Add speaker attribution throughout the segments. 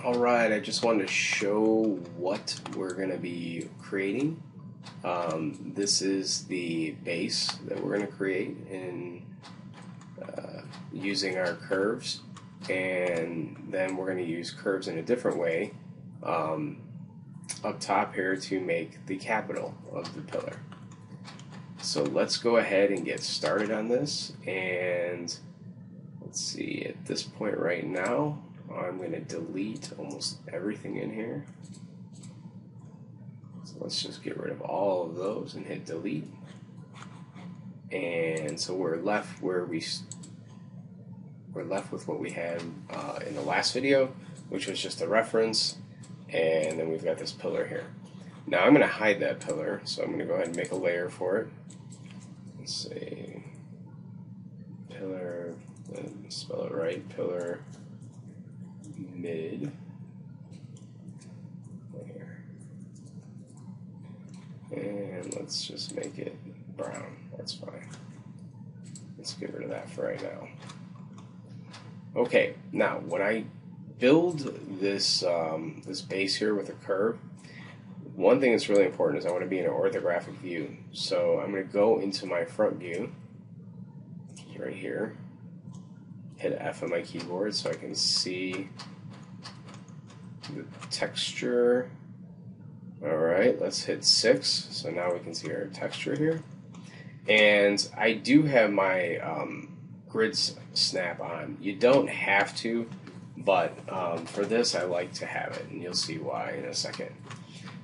Speaker 1: Alright, I just wanted to show what we're going to be creating. This is the base that we're going to create in using our curves, and then we're going to use curves in a different way up top here to make the capital of the pillar. So let's go ahead and get started on this, and let's see, at this point right now I'm going to delete almost everything in here. So let's just get rid of all of those and hit delete. And so we're left where we're left with what we had in the last video, which was just a reference, and then we've got this pillar here. Now I'm going to hide that pillar, so I'm going to go ahead and make a layer for it. Let's say pillar, spell it right, pillar mid there, and let's just make it brown. That's fine. Let's get rid of that for right now. Okay, now when I build this this base here with a curve, one thing that's really important is I want to be in an orthographic view. So I'm going to go into my front view, which is right here, hit F on my keyboard so I can see the texture. Alright, let's hit 6, so now we can see our texture here. And I do have my grid snap on. You don't have to, but for this I like to have it, and you'll see why in a second.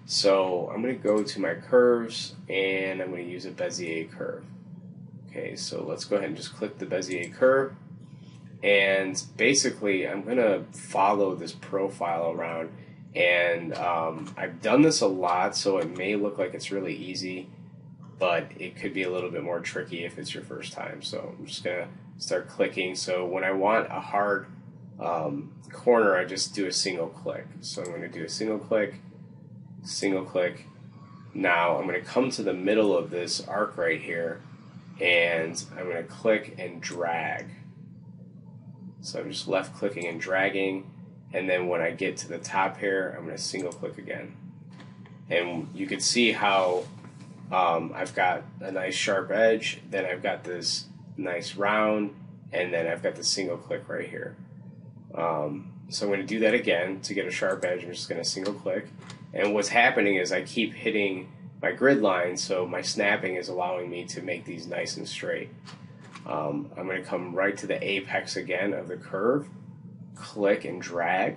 Speaker 1: So I'm going to go to my curves, and I'm going to use a Bezier curve. Okay, so let's go ahead and just click the Bezier curve, and basically I'm going to follow this profile around, and I've done this a lot, so it may look like it's really easy, but it could be a little bit more tricky if it's your first time. So I'm just going to start clicking. So when I want a hard corner, I just do a single click. So I'm going to do a single click, single click. Now I'm going to come to the middle of this arc right here, and I'm going to click and drag. So I'm just left clicking and dragging, and then when I get to the top here, I'm going to single click again. And you can see how I've got a nice sharp edge, then I've got this nice round, and then I've got the single click right here. So I'm going to do that again. To get a sharp edge, I'm just going to single click. And what's happening is I keep hitting my grid line, so my snapping is allowing me to make these nice and straight. I'm going to come right to the apex again of the curve, click and drag,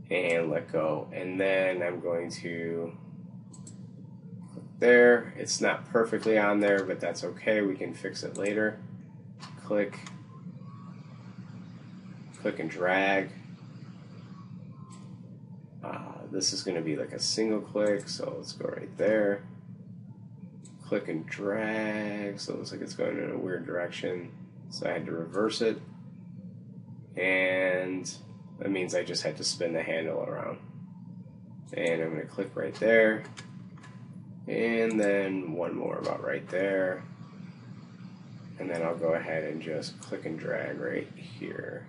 Speaker 1: and let go. And then I'm going to click there. It's not perfectly on there, but that's okay. We can fix it later. Click, click and drag. This is going to be like a single click, so let's go right there. Click and drag, so it looks like it's going in a weird direction, so I had to reverse it, and that means I just had to spin the handle around. And I'm going to click right there, and then one more about right there, and then I'll go ahead and just click and drag right here,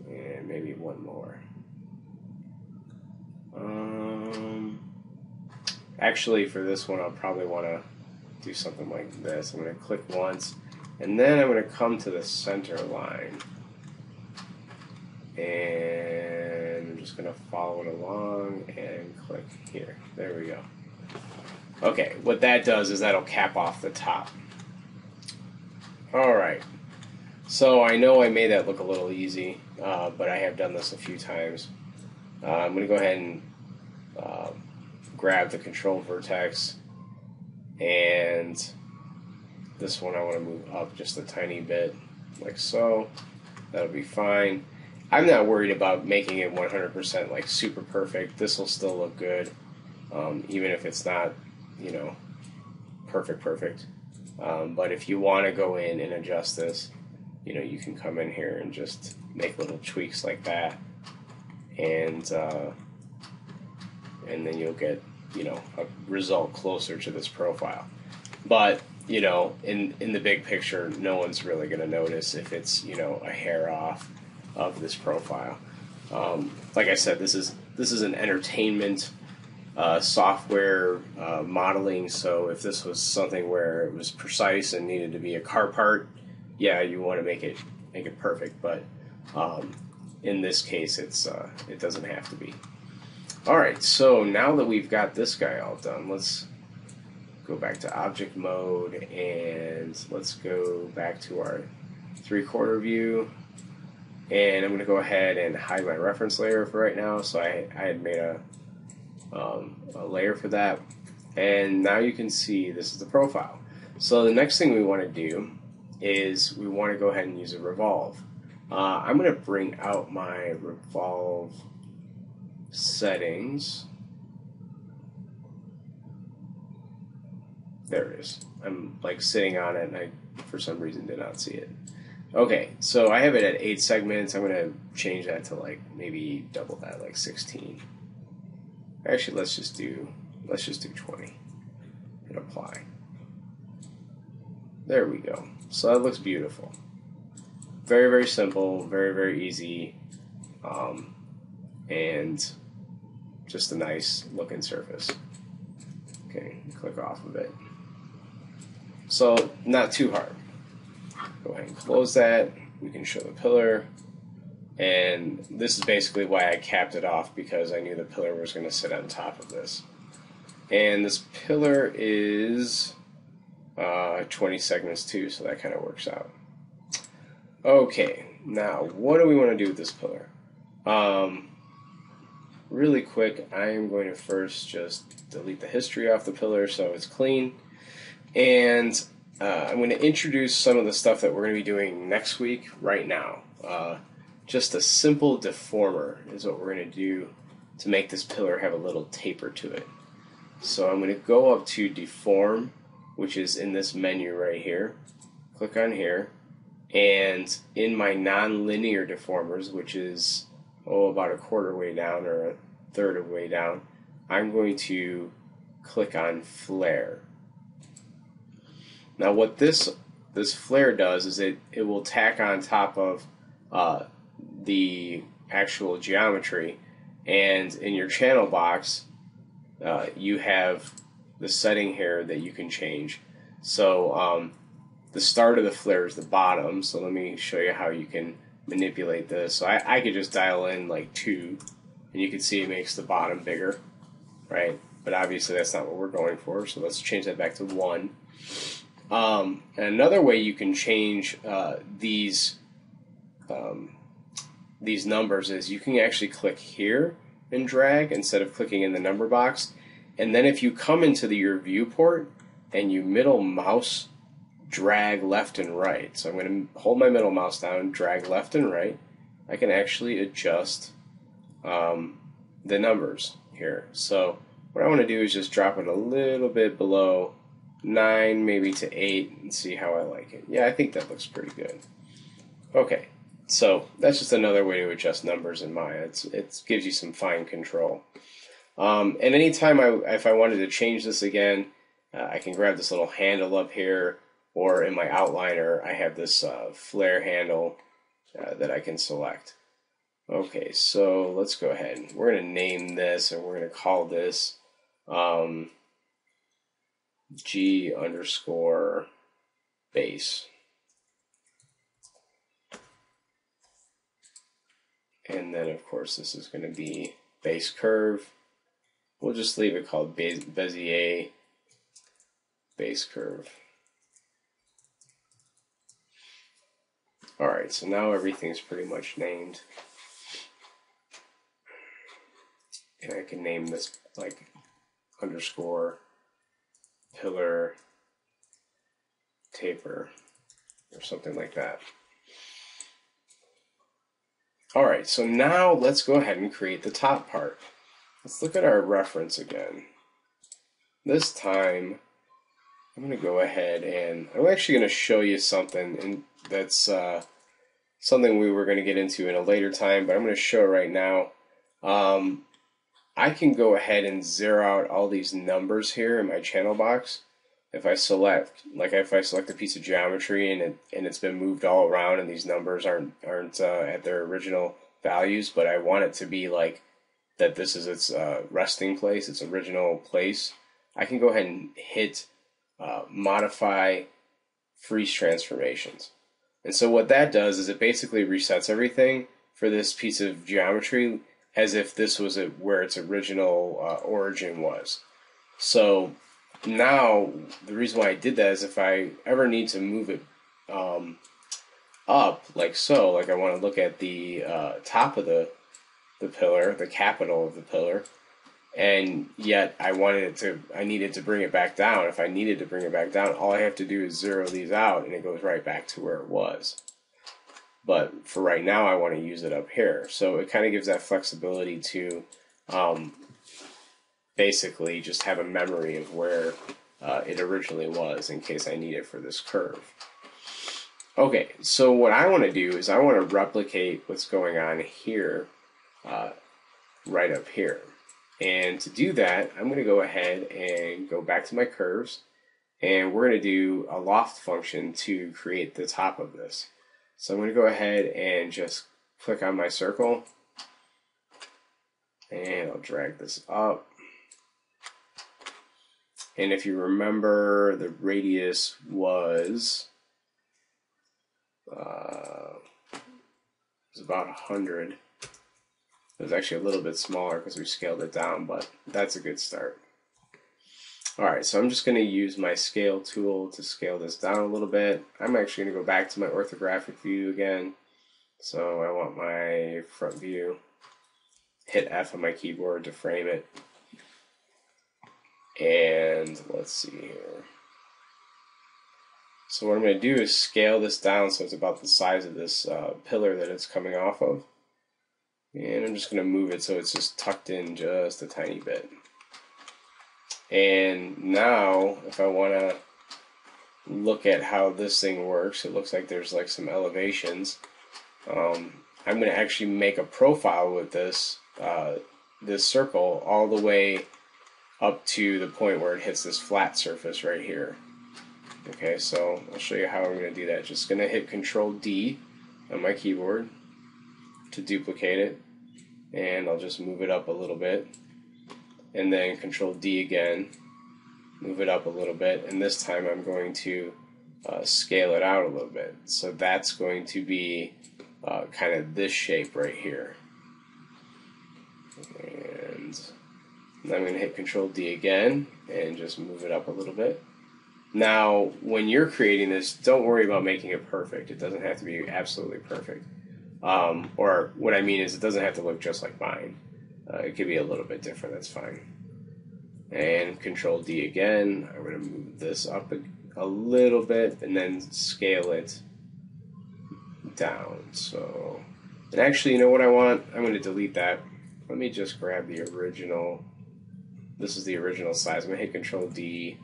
Speaker 1: and maybe one more. Actually, for this one, I'll probably want to do something like this. I'm going to click once, and then I'm going to come to the center line, and I'm just going to follow it along and click here. There we go. Okay, what that does is that'll cap off the top. Alright, so I know I made that look a little easy, but I have done this a few times. I'm going to go ahead and grab the control vertex, and this one I want to move up just a tiny bit, like so. That'll be fine. I'm not worried about making it 100% like super perfect. This will still look good, even if it's not, you know, perfect. But if you want to go in and adjust this, you know, you can come in here and just make little tweaks like that, and then you'll get, you know, a result closer to this profile. But, you know, in the big picture, no one's really going to notice if it's, you know, a hair off of this profile. Like I said, this is an entertainment software modeling. So if this was something where it was precise and needed to be a car part, yeah, you want to make it perfect. But in this case, it doesn't have to be. All right. So now that we've got this guy all done, let's go back to object mode and let's go back to our 3/4 view. And I'm going to go ahead and hide my reference layer for right now. So I had made a layer for that. And now you can see this is the profile. So the next thing we want to do is we want to go ahead and use a revolve. I'm going to bring out my revolve settings. There it is. I'm like sitting on it and I for some reason did not see it. Okay, so I have it at 8 segments. I'm going to change that to like maybe double that, like 16. Actually, let's just do 20 and apply. There we go. So that looks beautiful. Very, very simple, very, very easy, and just a nice looking surface. Okay, click off of it. So not too hard. Go ahead and close that. We can show the pillar. And this is basically why I capped it off, because I knew the pillar was going to sit on top of this. And this pillar is 20 segments too, so that kind of works out. Okay, now what do we want to do with this pillar? Really quick, I am going to first just delete the history off the pillar so it's clean. And I'm going to introduce some of the stuff that we're going to be doing next week right now. Just a simple deformer is what we're going to do to make this pillar have a little taper to it. So I'm going to go up to deform, which is in this menu right here. Click on here. And in my non-linear deformers, which is about 1/4 way down or 1/3 of way down, I'm going to click on flare. Now what this flare does is it will tack on top of the actual geometry, and in your channel box you have the setting here that you can change. So the start of the flare is the bottom, so let me show you how you can manipulate this. So I could just dial in like 2 and you can see it makes the bottom bigger, right? But obviously that's not what we're going for, so let's change that back to 1. And another way you can change these numbers is you can actually click here and drag instead of clicking in the number box. And then if you come into your viewport and you middle mouse drag left and right, so I'm going to hold my middle mouse down, drag left and right, I can actually adjust the numbers here. So what I want to do is just drop it a little bit below 9, maybe to 8, and see how I like it. Yeah, I think that looks pretty good. Okay, so that's just another way to adjust numbers in Maya. It gives you some fine control. And anytime if I wanted to change this again, I can grab this little handle up here, or in my outliner, I have this flare handle that I can select. Okay, so let's go ahead. We're going to name this, and we're going to call this G_base. And then, of course, this is going to be base curve. We'll just leave it called Bezier base curve. Alright, so now everything's pretty much named. And I can name this like underscore pillar taper or something like that. Alright, so now let's go ahead and create the top part. Let's look at our reference again. This time I'm going to go ahead and I'm actually going to show you something that's something we were going to get into in a later time, but I'm going to show it right now. I can go ahead and zero out all these numbers here in my channel box. if I select, like if I select a piece of geometry and it's been moved all around and these numbers aren't at their original values, but I want it to be like that this is its resting place, its original place, I can go ahead and hit modify freeze transformations. And so what that does is it basically resets everything for this piece of geometry as if this was where its original origin was. So now the reason why I did that is if I ever need to move it up like so, like I want to look at the top of the pillar, the capital of the pillar, and yet I needed to bring it back down. If I needed to bring it back down, all I have to do is zero these out and it goes right back to where it was. But for right now, I want to use it up here. So it kind of gives that flexibility to basically just have a memory of where it originally was in case I need it for this curve. Okay, so what I want to do is I want to replicate what's going on here, right up here. And to do that, I'm going to go ahead and go back to my curves, and we're going to do a loft function to create the top of this. So I'm going to go ahead and just click on my circle, and I'll drag this up. And if you remember, the radius was about 100. It was actually a little bit smaller because we scaled it down, but that's a good start. Alright, so I'm just going to use my scale tool to scale this down a little bit. I'm actually going to go back to my orthographic view again. So I want my front view. Hit F on my keyboard to frame it. And let's see here. So what I'm going to do is scale this down so it's about the size of this pillar that it's coming off of. And I'm just going to move it so it's just tucked in just a tiny bit. And now, if I want to look at how this thing works, it looks like there's like some elevations. I'm going to actually make a profile with this this circle all the way up to the point where it hits this flat surface right here. Okay, so I'll show you how I'm going to do that. Just going to hit Control D on my keyboard to duplicate it, and I'll just move it up a little bit, and then Control D again, move it up a little bit, and this time I'm going to scale it out a little bit. So that's going to be kind of this shape right here. And I'm going to hit Control D again and just move it up a little bit. Now, when you're creating this, don't worry about making it perfect. It doesn't have to be absolutely perfect. Or what I mean is it doesn't have to look just like mine. It could be a little bit different, that's fine. And Control D again. I'm going to move this up a little bit and then scale it down. So, and actually, you know what I want? I'm going to delete that. Let me just grab the original. This is the original size. I'm going to hit Control D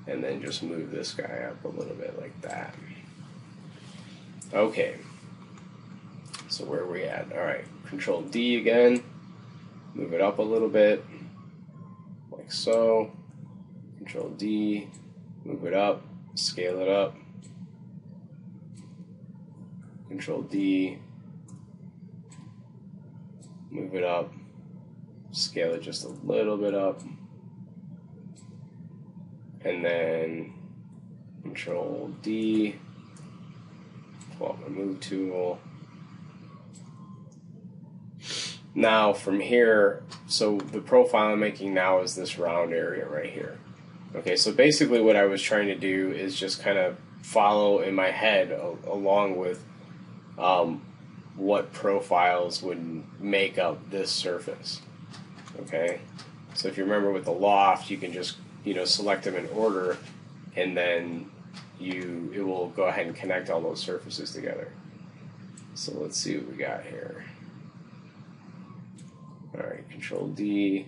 Speaker 1: and then just move this guy up a little bit like that. Okay. So where are we at? Alright, Control D again, move it up a little bit, like so. Control D, move it up, scale it up. Control D, move it up, scale it just a little bit up. And then Control D, pull out my move tool. Now from here, so the profile I'm making now is this round area right here. Okay, so basically what I was trying to do is just kind of follow in my head along with what profiles would make up this surface. Okay, so if you remember with the loft, you can just select them in order, and then it will go ahead and connect all those surfaces together. So let's see what we got here. Alright, Control D.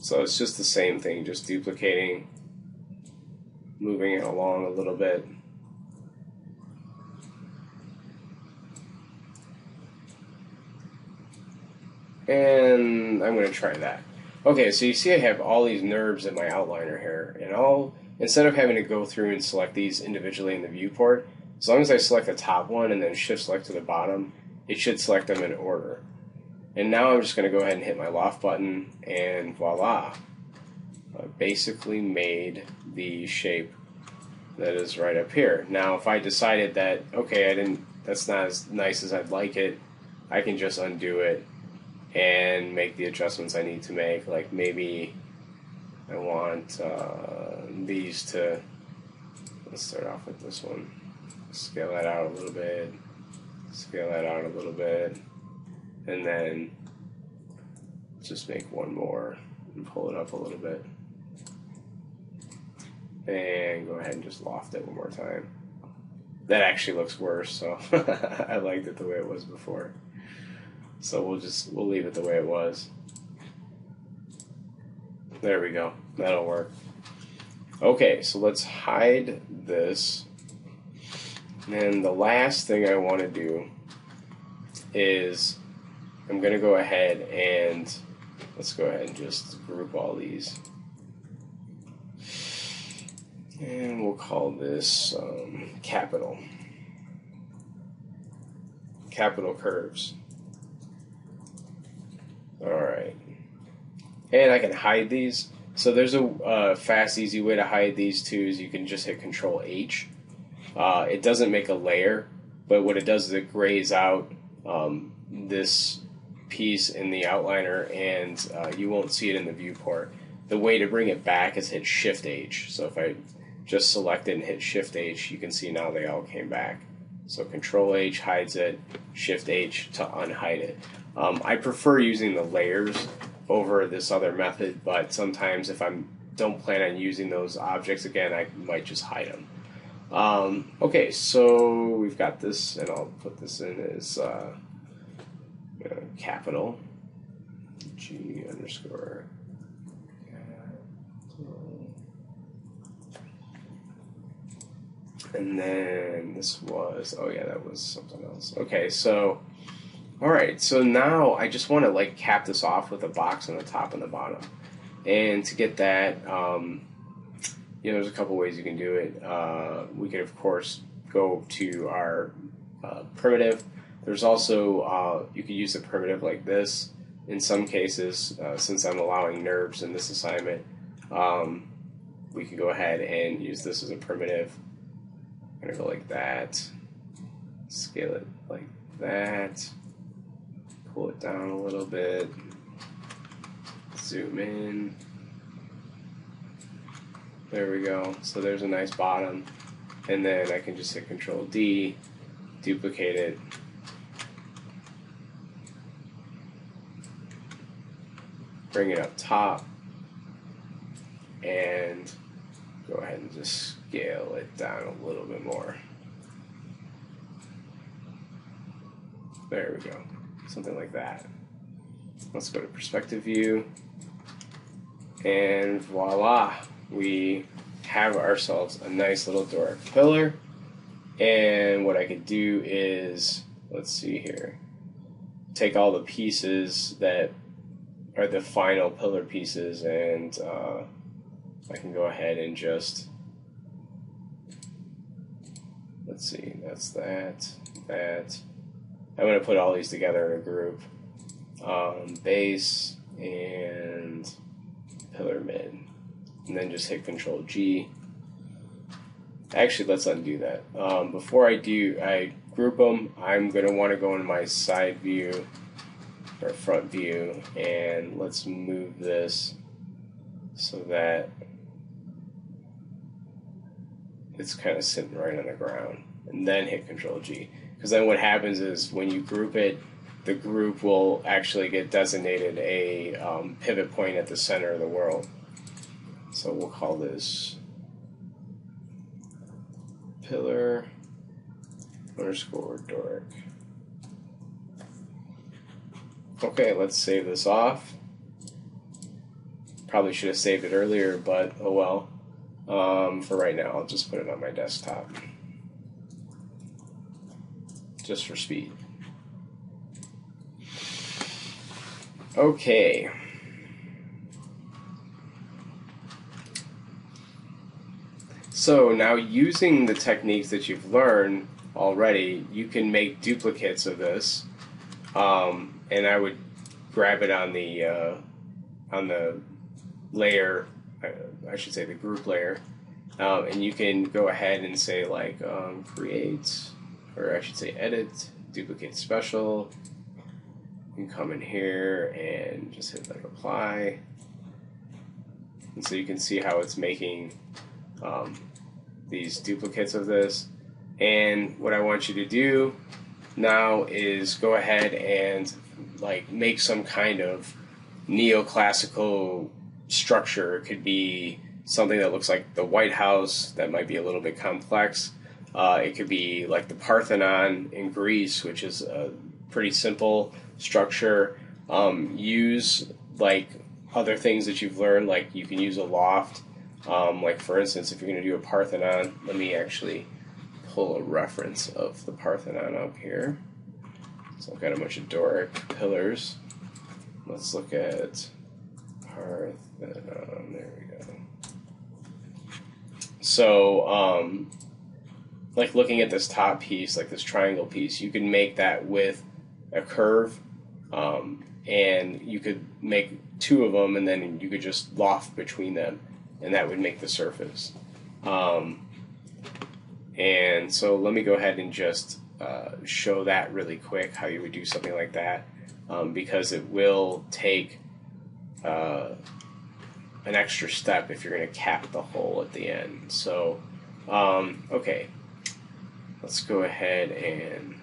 Speaker 1: So it's just the same thing, just duplicating, moving it along a little bit. And I'm going to try that. Okay, so you see I have all these NURBs in my outliner here, and instead of having to go through and select these individually in the viewport, as long as I select the top one and then shift select to the bottom, it should select them in order. And now I'm just going to go ahead and hit my loft button, and voila. I've basically made the shape that is right up here. Now if I decided that, okay, that's not as nice as I'd like it, I can just undo it and make the adjustments I need to make. Like maybe I want these to, let's start off with this one. Scale that out a little bit, scale that out a little bit, and then just make one more and pull it up a little bit. And go ahead and just loft it one more time. That actually looks worse, so I liked it the way it was before. So we'll leave it the way it was. There we go. That'll work. Okay, so let's hide this. And the last thing I want to do is I'm going to go ahead and let's go ahead and just group all these. And we'll call this capital curves. Alright. And I can hide these. So there's a fast, easy way to hide these too, is you can just hit Control H. It doesn't make a layer, but what it does is it grays out this piece in the outliner, and you won't see it in the viewport. The way to bring it back is hit Shift H. So if I just select it and hit Shift H, you can see now they all came back. So Control H hides it, Shift H to unhide it. I prefer using the layers over this other method, but sometimes if I don't plan on using those objects again, I might just hide them. Okay, so we've got this, and I'll put this in as capital G underscore. And then this was, oh yeah, that was something else. Okay, so, alright, so now I just want to like cap this off with a box on the top and the bottom. And to get that, there's a couple ways you can do it. We could, of course, go to our primitive. There's also, you could use a primitive like this. In some cases, since I'm allowing NURBs in this assignment, we can go ahead and use this as a primitive. I'm going to go like that, scale it like that, pull it down a little bit, zoom in. There we go. So there's a nice bottom, and then I can just hit Control D, duplicate it, bring it up top, and go ahead and just scale it down a little bit more. There we go. Something like that. Let's go to perspective view, and voila, we have ourselves a nice little Doric pillar. And what I could do is, let's see here, take all the pieces that are the final pillar pieces, and I can go ahead and just, let's see, that's that. I'm going to put all these together in a group. Base and pillar mid. And then just hit Control G. Actually, let's undo that. Before I group them, I'm going to want to go in my side view or front view, and let's move this so that it's kind of sitting right on the ground, and then hit Control G. Because then what happens is when you group it, the group will actually get designated a pivot point at the center of the world. So we'll call this pillar underscore Doric. Okay, let's save this off. Probably should have saved it earlier, but oh well. For right now, I'll just put it on my desktop. Just for speed. Okay. So now, using the techniques that you've learned already, you can make duplicates of this. And I would grab it on the layer, I should say the group layer, and you can go ahead and say like create, or I should say edit, duplicate special. You can come in here and just hit like apply, and so you can see how it's making these duplicates of this. And what I want you to do now is go ahead and like make some kind of neoclassical structure. It could be something that looks like the White House, that might be a little bit complex. It could be like the Parthenon in Greece, which is a pretty simple structure. Use like other things that you've learned, like you can use a loft. Like for instance, if you're going to do a Parthenon, let me actually pull a reference of the Parthenon up here. So I've got a bunch of Doric pillars. Let's look at Parthenon. There we go. So, like looking at this top piece, like this triangle piece, you can make that with a curve, and you could make two of them, and then you could just loft between them, and that would make the surface. And so let me go ahead and just show that really quick, how you would do something like that, because it will take an extra step if you're going to cap the hole at the end. So, okay, let's go ahead and